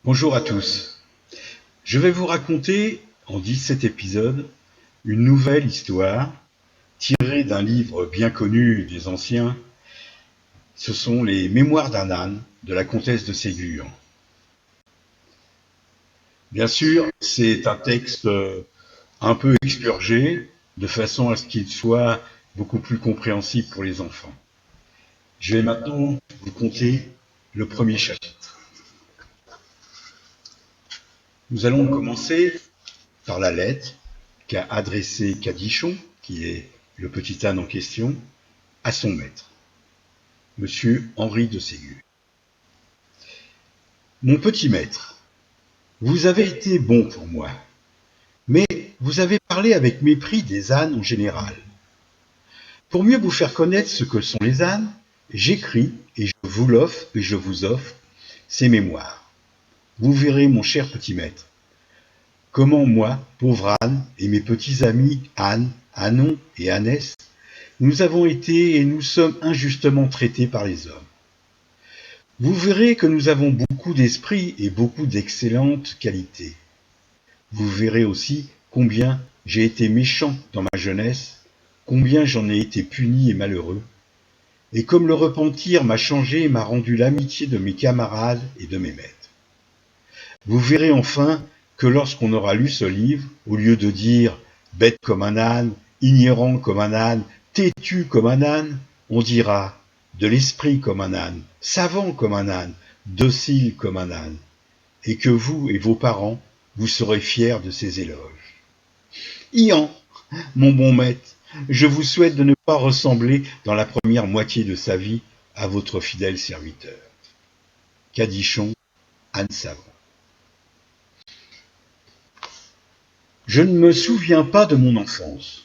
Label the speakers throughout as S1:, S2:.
S1: Bonjour à tous. Je vais vous raconter, en 17 épisodes, une nouvelle histoire tirée d'un livre bien connu des anciens. Ce sont les Mémoires d'un âne de la comtesse de Ségur. Bien sûr, c'est un texte un peu expurgé, de façon à ce qu'il soit beaucoup plus compréhensible pour les enfants. Je vais maintenant vous conter le premier chapitre. Nous allons commencer par la lettre qu'a adressée Cadichon, qui est le petit âne en question, à son maître, Monsieur Henri de Ségur. Mon petit maître, vous avez été bon pour moi, mais vous avez parlé avec mépris des ânes en général. Pour mieux vous faire connaître ce que sont les ânes, j'écris et je vous offre ces mémoires. Vous verrez, mon cher petit maître, comment moi, pauvre âne, et mes petits amis Anne, Anon et Annès, nous avons été et nous sommes injustement traités par les hommes. Vous verrez que nous avons beaucoup d'esprit et beaucoup d'excellentes qualités. Vous verrez aussi combien j'ai été méchant dans ma jeunesse, combien j'en ai été puni et malheureux, et comme le repentir m'a changé et m'a rendu l'amitié de mes camarades et de mes maîtres. Vous verrez enfin que lorsqu'on aura lu ce livre, au lieu de dire « bête comme un âne, ignorant comme un âne, têtu comme un âne », on dira « de l'esprit comme un âne, savant comme un âne, docile comme un âne », et que vous et vos parents, vous serez fiers de ces éloges. Ian, mon bon maître, je vous souhaite de ne pas ressembler dans la première moitié de sa vie à votre fidèle serviteur. Cadichon, Anne Savant. Je ne me souviens pas de mon enfance.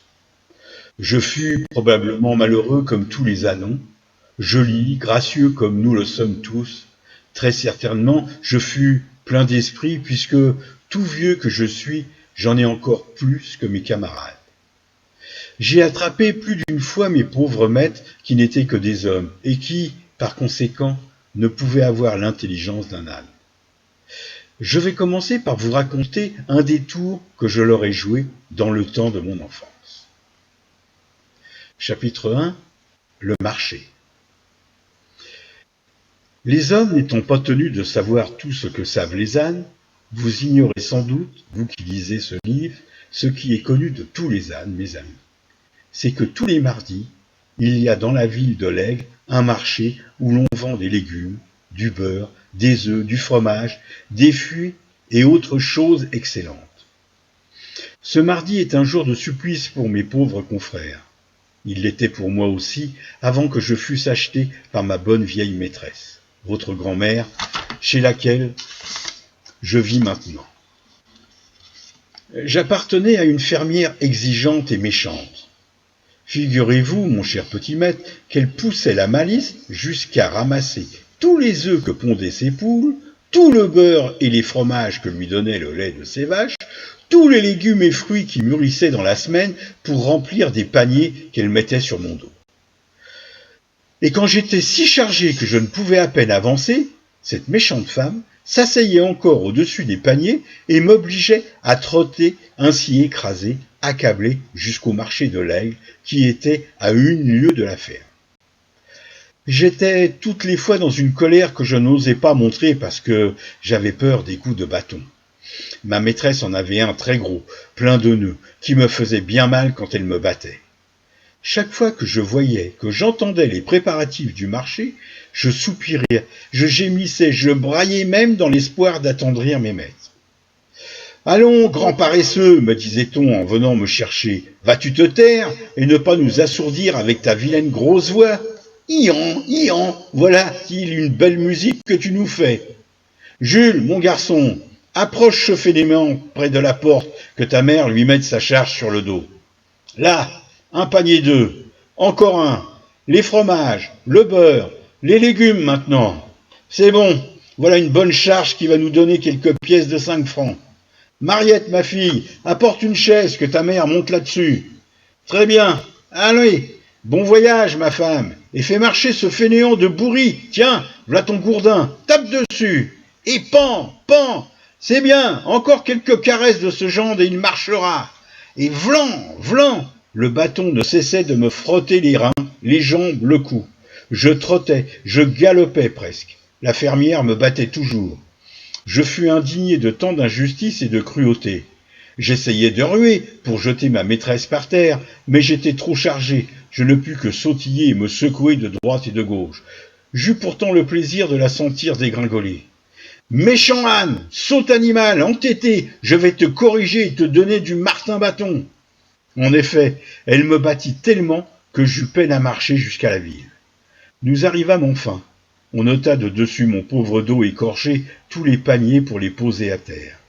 S1: Je fus probablement malheureux comme tous les ânons, joli, gracieux comme nous le sommes tous. Très certainement, je fus plein d'esprit puisque, tout vieux que je suis, j'en ai encore plus que mes camarades. J'ai attrapé plus d'une fois mes pauvres maîtres qui n'étaient que des hommes et qui, par conséquent, ne pouvaient avoir l'intelligence d'un âne. Je vais commencer par vous raconter un des tours que je leur ai joué dans le temps de mon enfance. Chapitre 1. Le marché. Les hommes n'étant pas tenus de savoir tout ce que savent les ânes, vous ignorez sans doute, vous qui lisez ce livre, ce qui est connu de tous les ânes, mes amis. C'est que tous les mardis, il y a dans la ville de l'Aigle un marché où l'on vend des légumes, du beurre, des œufs, du fromage, des fruits et autres choses excellentes. Ce mardi est un jour de supplice pour mes pauvres confrères. Il l'était pour moi aussi avant que je fusse acheté par ma bonne vieille maîtresse, votre grand-mère, chez laquelle je vis maintenant. J'appartenais à une fermière exigeante et méchante. Figurez-vous, mon cher petit maître, qu'elle poussait la malice jusqu'à ramasser tous les œufs que pondaient ses poules, tout le beurre et les fromages que lui donnait le lait de ses vaches, tous les légumes et fruits qui mûrissaient dans la semaine pour remplir des paniers qu'elle mettait sur mon dos. Et quand j'étais si chargé que je ne pouvais à peine avancer, cette méchante femme s'asseyait encore au-dessus des paniers et m'obligeait à trotter ainsi écrasé, accablé jusqu'au marché de l'Aigle qui était à 1 lieue de la ferme. J'étais toutes les fois dans une colère que je n'osais pas montrer parce que j'avais peur des coups de bâton. Ma maîtresse en avait un très gros, plein de nœuds, qui me faisait bien mal quand elle me battait. Chaque fois que je voyais, que j'entendais les préparatifs du marché, je soupirais, je gémissais, je braillais même dans l'espoir d'attendrir mes maîtres. « Allons, grand paresseux, me disait-on en venant me chercher, vas-tu te taire et ne pas nous assourdir avec ta vilaine grosse voix ? Ian, Ian, voilà-t-il une belle musique que tu nous fais. Jules, mon garçon, approche ce fainéant près de la porte, que ta mère lui mette sa charge sur le dos. Là, un panier d'œufs, encore un, les fromages, le beurre, les légumes maintenant. C'est bon, voilà une bonne charge qui va nous donner quelques pièces de 5 francs. Mariette, ma fille, apporte une chaise que ta mère monte là-dessus. Très bien, allez, bon voyage, ma femme, et fais marcher ce fainéant de bourri. Tiens, voilà ton gourdin, tape dessus. Et pan, pan, c'est bien, encore quelques caresses de ce genre et il marchera. Et vlan, vlan, le bâton ne cessait de me frotter les reins, les jambes, le cou. Je trottais, je galopais presque. La fermière me battait toujours. Je fus indigné de tant d'injustice et de cruauté. J'essayais de ruer pour jeter ma maîtresse par terre, mais j'étais trop chargé, je ne pus que sautiller et me secouer de droite et de gauche. J'eus pourtant le plaisir de la sentir dégringoler. Méchant âne, sot animal, entêté, je vais te corriger et te donner du martin-bâton. En effet, elle me battit tellement que j'eus peine à marcher jusqu'à la ville. Nous arrivâmes enfin. On ôta de dessus mon pauvre dos écorché tous les paniers pour les poser à terre.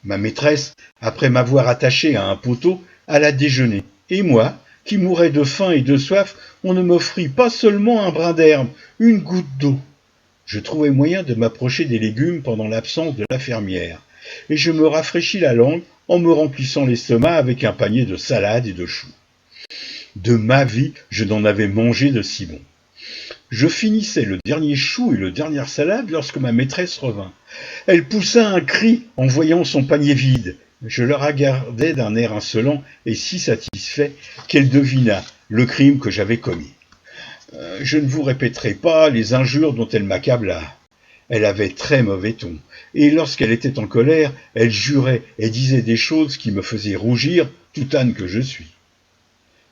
S1: Ma maîtresse, après m'avoir attaché à un poteau, alla déjeuner. Et moi, qui mourais de faim et de soif, on ne m'offrit pas seulement un brin d'herbe, une goutte d'eau. Je trouvai moyen de m'approcher des légumes pendant l'absence de la fermière, et je me rafraîchis la langue en me remplissant l'estomac avec un panier de salade et de choux. De ma vie, je n'en avais mangé de si bon. Je finissais le dernier chou et le dernière salade lorsque ma maîtresse revint. Elle poussa un cri en voyant son panier vide. Je la regardai d'un air insolent et si satisfait qu'elle devina le crime que j'avais commis. Je ne vous répéterai pas les injures dont elle m'accabla. Elle avait très mauvais ton, et lorsqu'elle était en colère, elle jurait et disait des choses qui me faisaient rougir, tout âne que je suis.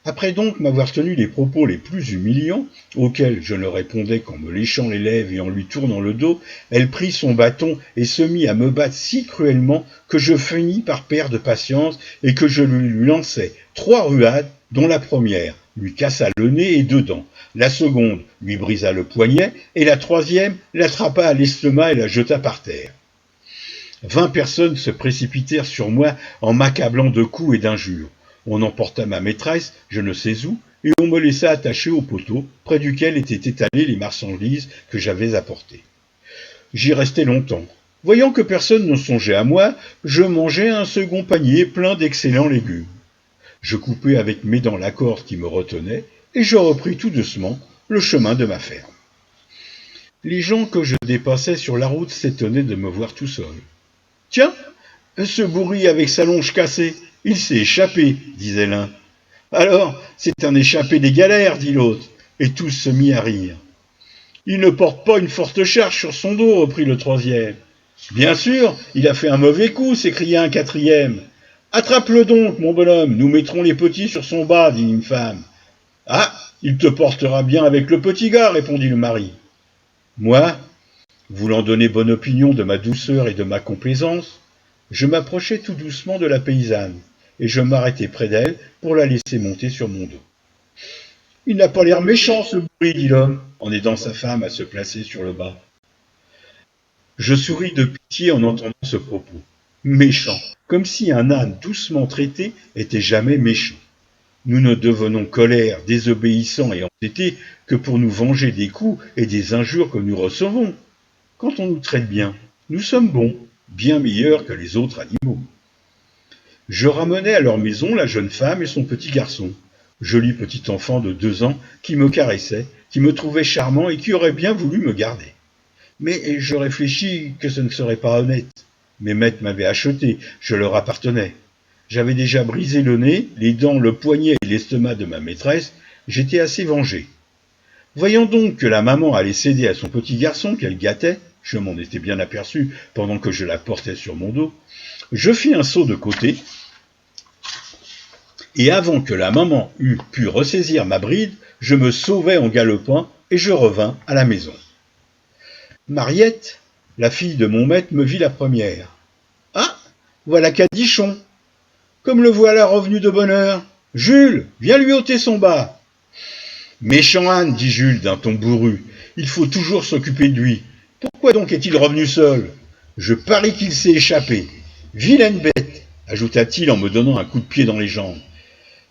S1: Après donc m'avoir tenu les propos les plus humiliants, auxquels je ne répondais qu'en me léchant les lèvres et en lui tournant le dos, elle prit son bâton et se mit à me battre si cruellement que je finis par perdre patience et que je lui lançai 3 ruades, dont la première lui cassa le nez et 2 dents, la seconde lui brisa le poignet et la troisième l'attrapa à l'estomac et la jeta par terre. 20 personnes se précipitèrent sur moi en m'accablant de coups et d'injures. On emporta ma maîtresse, je ne sais où, et on me laissa attaché au poteau, près duquel étaient étalées les marchandises que j'avais apportées. J'y restai longtemps. Voyant que personne ne songeait à moi, je mangeai un second panier plein d'excellents légumes. Je coupai avec mes dents la corde qui me retenait, et je repris tout doucement le chemin de ma ferme. Les gens que je dépassais sur la route s'étonnaient de me voir tout seul. « Tiens, ce bourri avec sa longe cassée, il s'est échappé, disait l'un. Alors, c'est un échappé des galères, dit l'autre, et tous se mit à rire. Il ne porte pas une forte charge sur son dos, reprit le troisième. Bien sûr, il a fait un mauvais coup, s'écria un quatrième. Attrape-le donc, mon bonhomme, nous mettrons les petits sur son bas, dit une femme. Ah, il te portera bien avec le petit gars, répondit le mari. Moi, voulant donner bonne opinion de ma douceur et de ma complaisance, je m'approchai tout doucement de la paysanne, et je m'arrêtai près d'elle pour la laisser monter sur mon dos. « Il n'a pas l'air méchant, ce bourri, dit l'homme, en aidant sa femme à se placer sur le bas. Je souris de pitié en entendant ce propos. Méchant, comme si un âne doucement traité était jamais méchant. Nous ne devenons colères, désobéissants et entêtés que pour nous venger des coups et des injures que nous recevons. Quand on nous traite bien, nous sommes bons, bien meilleurs que les autres animaux. » Je ramenai à leur maison la jeune femme et son petit garçon, joli petit enfant de 2 ans qui me caressait, qui me trouvait charmant et qui aurait bien voulu me garder. Mais je réfléchis que ce ne serait pas honnête. Mes maîtres m'avaient acheté, je leur appartenais. J'avais déjà brisé le nez, les dents, le poignet et l'estomac de ma maîtresse, j'étais assez vengé. Voyant donc que la maman allait céder à son petit garçon qu'elle gâtait, je m'en étais bien aperçu pendant que je la portais sur mon dos, je fis un saut de côté, et avant que la maman eût pu ressaisir ma bride, je me sauvai en galopant et je revins à la maison. Mariette, la fille de mon maître, me vit la première. « Ah, voilà Cadichon. Comme le voilà revenu de bonne heure. Jules, viens lui ôter son bas. »« Méchant âne, dit Jules d'un ton bourru, il faut toujours s'occuper de lui. Pourquoi donc est-il revenu seul? Je parie qu'il s'est échappé. Vilaine bête, ajouta-t-il en me donnant un coup de pied dans les jambes.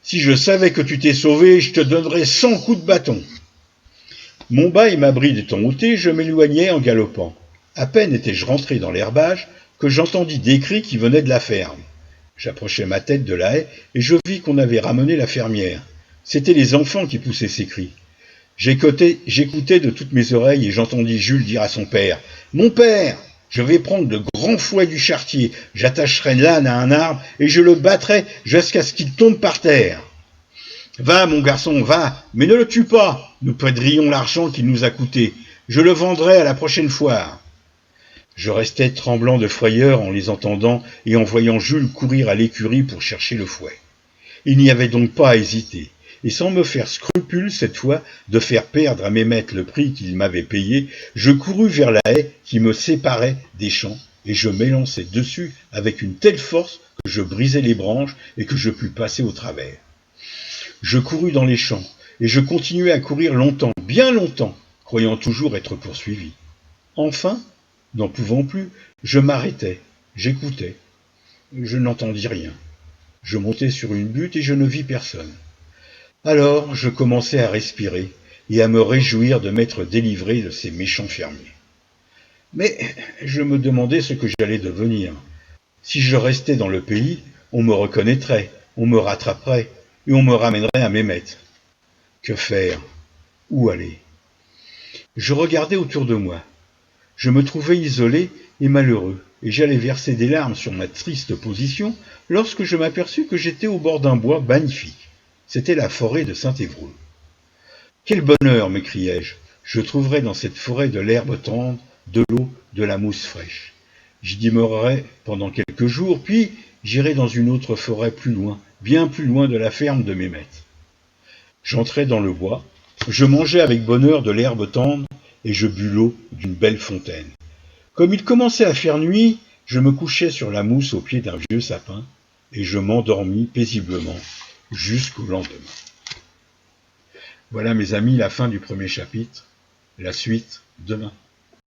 S1: Si je savais que tu t'es sauvé, je te donnerais 100 coups de bâton. Mon bas et ma bride étant ôtés, je m'éloignais en galopant. À peine étais-je rentré dans l'herbage que j'entendis des cris qui venaient de la ferme. J'approchai ma tête de la haie et je vis qu'on avait ramené la fermière. C'étaient les enfants qui poussaient ces cris. J'écoutais de toutes mes oreilles et j'entendis Jules dire à son père « Mon père, Je vais prendre de grands fouets du chartier, j'attacherai l'âne à un arbre et je le battrai jusqu'à ce qu'il tombe par terre. Va, mon garçon, va, mais ne le tue pas. Nous perdrions l'argent qu'il nous a coûté. Je le vendrai à la prochaine foire. Je restais tremblant de frayeur en les entendant et en voyant Jules courir à l'écurie pour chercher le fouet. Il n'y avait donc pas à hésiter, et sans me faire scrupule cette fois de faire perdre à mes maîtres le prix qu'ils m'avaient payé, je courus vers la haie qui me séparait des champs, et je m'élançai dessus avec une telle force que je brisai les branches et que je pus passer au travers. Je courus dans les champs, et je continuai à courir longtemps, bien longtemps, croyant toujours être poursuivi. Enfin, n'en pouvant plus, je m'arrêtai, j'écoutai. Je n'entendis rien. Je montai sur une butte et je ne vis personne. Alors je commençai à respirer et à me réjouir de m'être délivré de ces méchants fermiers. Mais je me demandais ce que j'allais devenir. Si je restais dans le pays, on me reconnaîtrait, on me rattraperait et on me ramènerait à mes maîtres. Que faire? Où aller? Je regardais autour de moi. Je me trouvais isolé et malheureux, et j'allais verser des larmes sur ma triste position lorsque je m'aperçus que j'étais au bord d'un bois magnifique. C'était la forêt de Saint-Évroul. Quel bonheur, m'écriai-je, je trouverai dans cette forêt de l'herbe tendre, de l'eau, de la mousse fraîche. J'y demeurerai pendant quelques jours, puis j'irai dans une autre forêt plus loin, bien plus loin de la ferme de mes maîtres. J'entrai dans le bois, je mangeai avec bonheur de l'herbe tendre, et je bus l'eau d'une belle fontaine. Comme il commençait à faire nuit, je me couchai sur la mousse au pied d'un vieux sapin, et je m'endormis paisiblement jusqu'au lendemain. Voilà mes amis, la fin du premier chapitre, la suite demain.